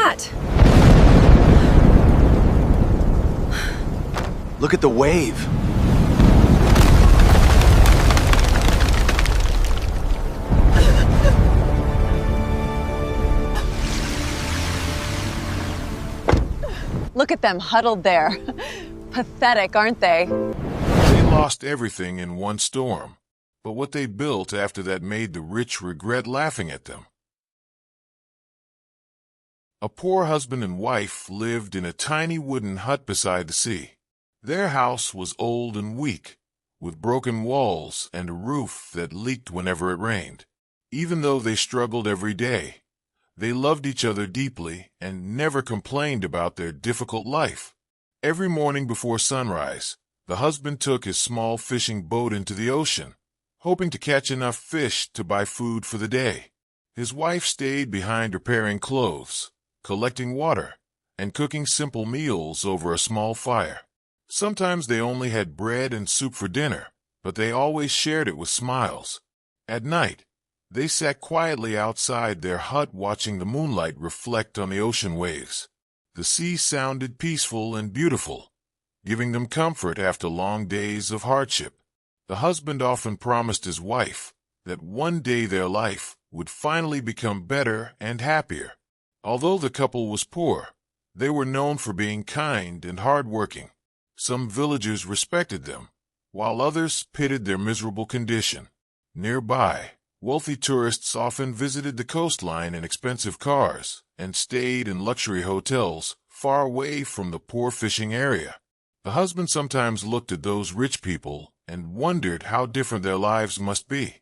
that? Look at the wave. Look at them huddled there. Pathetic, aren't they? They lost everything in one storm, but what they built after that made the rich regret laughing at them. A poor husband and wife lived in a tiny wooden hut beside the sea. Their house was old and weak, with broken walls and a roof that leaked whenever it rained. Even though they struggled every day, they loved each other deeply and never complained about their difficult life. Every morning before sunrise, the husband took his small fishing boat into the ocean, hoping to catch enough fish to buy food for the day. His wife stayed behind repairing clothes, collecting water, and cooking simple meals over a small fire. Sometimes they only had bread and soup for dinner, but they always shared it with smiles. At night, they sat quietly outside their hut watching the moonlight reflect on the ocean waves. The sea sounded peaceful and beautiful, giving them comfort after long days of hardship. The husband often promised his wife that one day their life would finally become better and happier. Although the couple was poor, they were known for being kind and hardworking. Some villagers respected them, while others pitied their miserable condition. Nearby, wealthy tourists often visited the coastline in expensive cars and stayed in luxury hotels far away from the poor fishing area. The husband sometimes looked at those rich people and wondered how different their lives must be.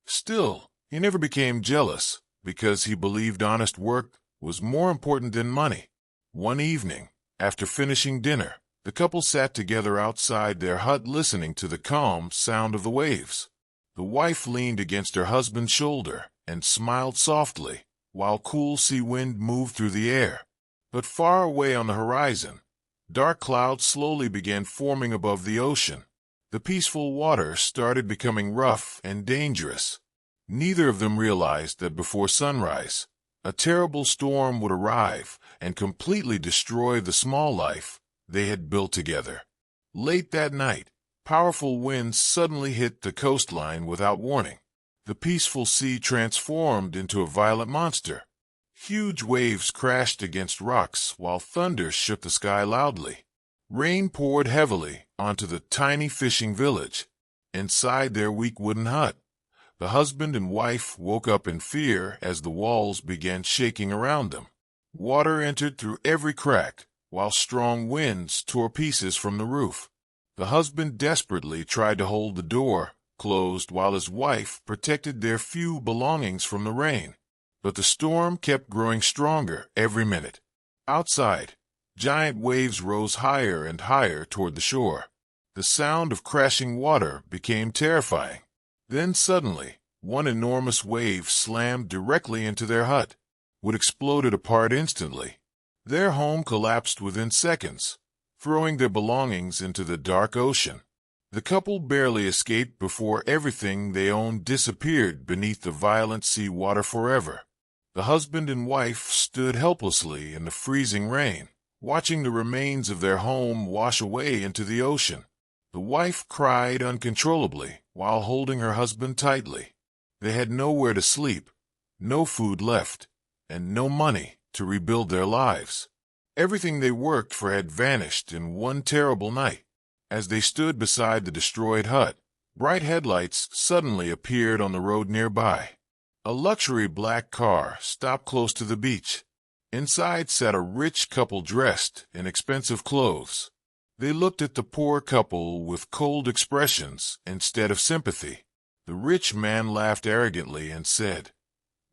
Still, he never became jealous because he believed honest work was more important than money. One evening, after finishing dinner, the couple sat together outside their hut listening to the calm sound of the waves. The wife leaned against her husband's shoulder and smiled softly, while cool sea wind moved through the air. But far away on the horizon, dark clouds slowly began forming above the ocean. The peaceful water started becoming rough and dangerous. Neither of them realized that before sunrise, a terrible storm would arrive and completely destroy the small life they had built together. Late that night, powerful winds suddenly hit the coastline without warning. The peaceful sea transformed into a violent monster. Huge waves crashed against rocks while thunder shook the sky loudly. Rain poured heavily onto the tiny fishing village. Inside their weak wooden hut, the husband and wife woke up in fear as the walls began shaking around them. Water entered through every crack, while strong winds tore pieces from the roof. The husband desperately tried to hold the door closed while his wife protected their few belongings from the rain. But the storm kept growing stronger every minute. Outside, giant waves rose higher and higher toward the shore. The sound of crashing water became terrifying. Then suddenly, one enormous wave slammed directly into their hut. It exploded apart instantly. Their home collapsed within seconds, throwing their belongings into the dark ocean. The couple barely escaped before everything they owned disappeared beneath the violent sea water forever. The husband and wife stood helplessly in the freezing rain, watching the remains of their home wash away into the ocean. The wife cried uncontrollably while holding her husband tightly. They had nowhere to sleep, no food left, and no money to rebuild their lives. Everything they worked for had vanished in one terrible night. As they stood beside the destroyed hut, bright headlights suddenly appeared on the road nearby. A luxury black car stopped close to the beach. Inside sat a rich couple dressed in expensive clothes. They looked at the poor couple with cold expressions instead of sympathy. The rich man laughed arrogantly and said,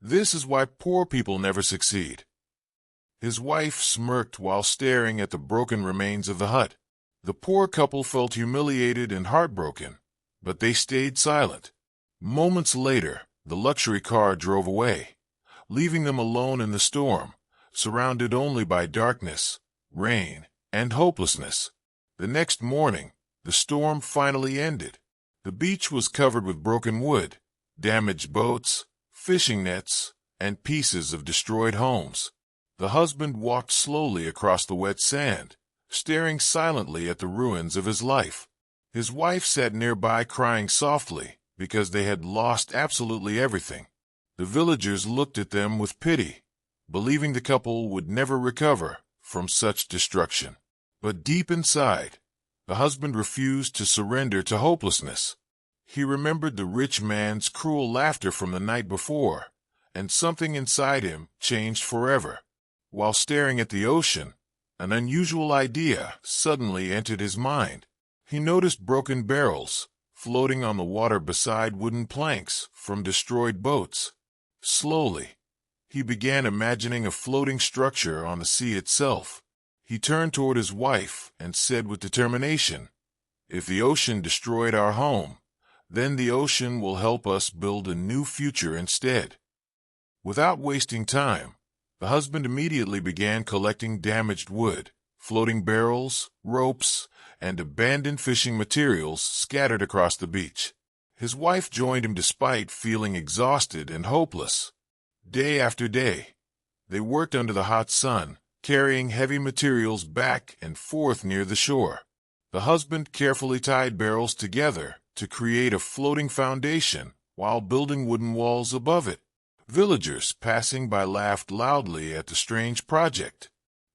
"This is why poor people never succeed." His wife smirked while staring at the broken remains of the hut. The poor couple felt humiliated and heartbroken, but they stayed silent. Moments later, the luxury car drove away, leaving them alone in the storm, surrounded only by darkness, rain, and hopelessness. The next morning, the storm finally ended. The beach was covered with broken wood, damaged boats, fishing nets, and pieces of destroyed homes. The husband walked slowly across the wet sand, staring silently at the ruins of his life. His wife sat nearby crying softly because they had lost absolutely everything. The villagers looked at them with pity, believing the couple would never recover from such destruction. But deep inside, the husband refused to surrender to hopelessness. He remembered the rich man's cruel laughter from the night before, and something inside him changed forever. While staring at the ocean, an unusual idea suddenly entered his mind. He noticed broken barrels floating on the water beside wooden planks from destroyed boats. Slowly, he began imagining a floating structure on the sea itself. He turned toward his wife and said with determination, "If the ocean destroyed our home, then the ocean will help us build a new future instead." Without wasting time, the husband immediately began collecting damaged wood, floating barrels, ropes, and abandoned fishing materials scattered across the beach. His wife joined him despite feeling exhausted and hopeless. Day after day, they worked under the hot sun, carrying heavy materials back and forth near the shore. The husband carefully tied barrels together to create a floating foundation while building wooden walls above it. Villagers passing by laughed loudly at the strange project.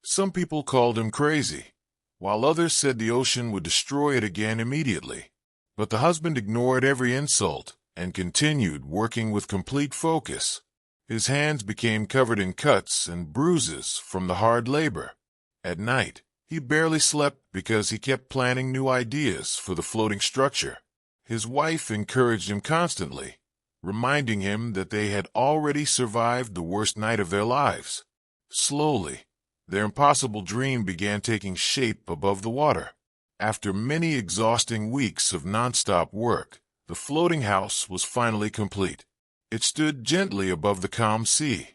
Some people called him crazy, while others said the ocean would destroy it again immediately. But the husband ignored every insult and continued working with complete focus. His hands became covered in cuts and bruises from the hard labor. At night, he barely slept because he kept planning new ideas for the floating structure. His wife encouraged him constantly, reminding him that they had already survived the worst night of their lives. Slowly, their impossible dream began taking shape above the water. After many exhausting weeks of nonstop work, the floating house was finally complete. It stood gently above the calm sea,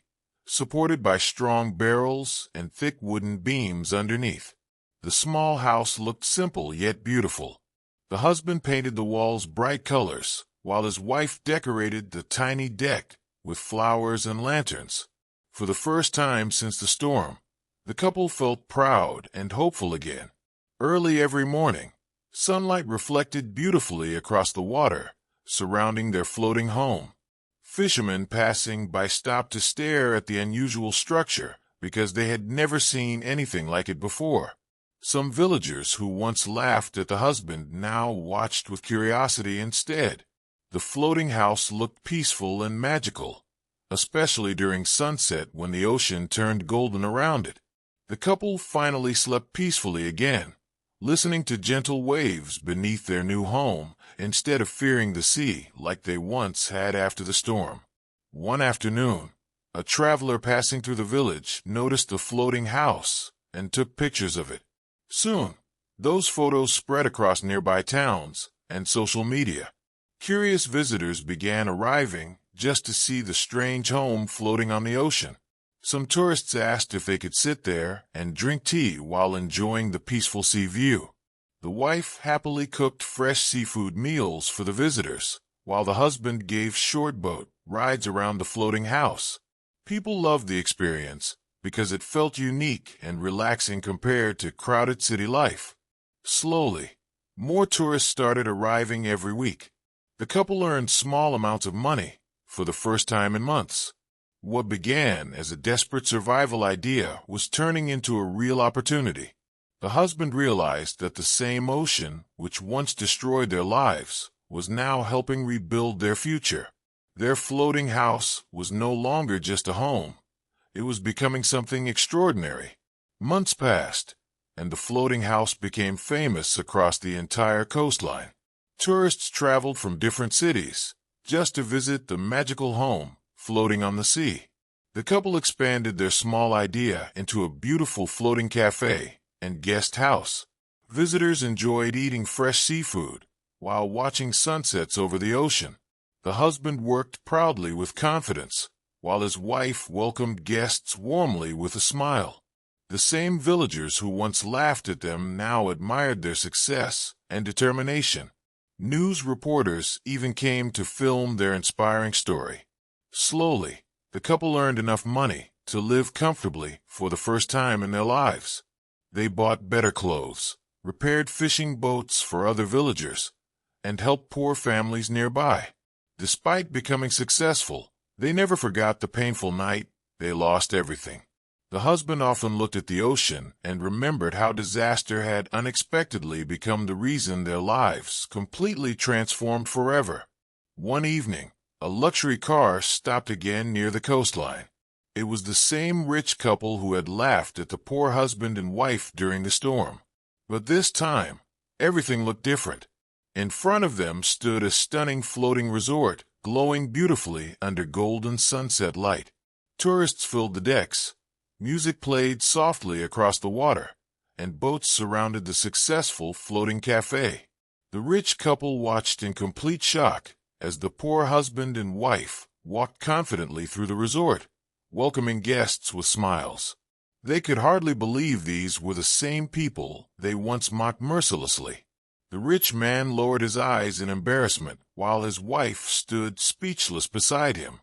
supported by strong barrels and thick wooden beams underneath. The small house looked simple yet beautiful. The husband painted the walls bright colors, while his wife decorated the tiny deck with flowers and lanterns. For the first time since the storm, the couple felt proud and hopeful again. Early every morning, sunlight reflected beautifully across the water, surrounding their floating home. Fishermen passing by stopped to stare at the unusual structure because they had never seen anything like it before. Some villagers who once laughed at the husband now watched with curiosity instead. The floating house looked peaceful and magical, especially during sunset when the ocean turned golden around it. The couple finally slept peacefully again, listening to gentle waves beneath their new home instead of fearing the sea like they once had after the storm. One afternoon, a traveler passing through the village noticed the floating house and took pictures of it. Soon, those photos spread across nearby towns and social media. Curious visitors began arriving just to see the strange home floating on the ocean. Some tourists asked if they could sit there and drink tea while enjoying the peaceful sea view. The wife happily cooked fresh seafood meals for the visitors, while the husband gave short boat rides around the floating house. People loved the experience because it felt unique and relaxing compared to crowded city life. Slowly, more tourists started arriving every week. The couple earned small amounts of money for the first time in months. What began as a desperate survival idea was turning into a real opportunity. The husband realized that the same ocean which once destroyed their lives was now helping rebuild their future. Their floating house was no longer just a home. It was becoming something extraordinary. Months passed, and the floating house became famous across the entire coastline. Tourists traveled from different cities just to visit the magical home floating on the sea. The couple expanded their small idea into a beautiful floating cafe and guest house. Visitors enjoyed eating fresh seafood while watching sunsets over the ocean. The husband worked proudly with confidence, while his wife welcomed guests warmly with a smile. The same villagers who once laughed at them now admired their success and determination. News reporters even came to film their inspiring story. Slowly, the couple earned enough money to live comfortably for the first time in their lives. They bought better clothes, repaired fishing boats for other villagers, and helped poor families nearby. Despite becoming successful, they never forgot the painful night they lost everything. The husband often looked at the ocean and remembered how disaster had unexpectedly become the reason their lives completely transformed forever. One evening, a luxury car stopped again near the coastline. It was the same rich couple who had laughed at the poor husband and wife during the storm. But this time, everything looked different. In front of them stood a stunning floating resort, glowing beautifully under golden sunset light. Tourists filled the decks, music played softly across the water, and boats surrounded the successful floating cafe. The rich couple watched in complete shock as the poor husband and wife walked confidently through the resort, welcoming guests with smiles. They could hardly believe these were the same people they once mocked mercilessly. The rich man lowered his eyes in embarrassment while his wife stood speechless beside him.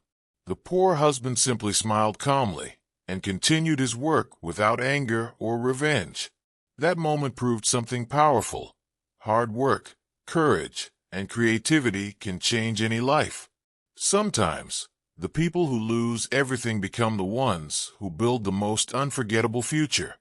The poor husband simply smiled calmly and continued his work without anger or revenge. That moment proved something powerful. Hard work, courage, and creativity can change any life. Sometimes, the people who lose everything become the ones who build the most unforgettable future.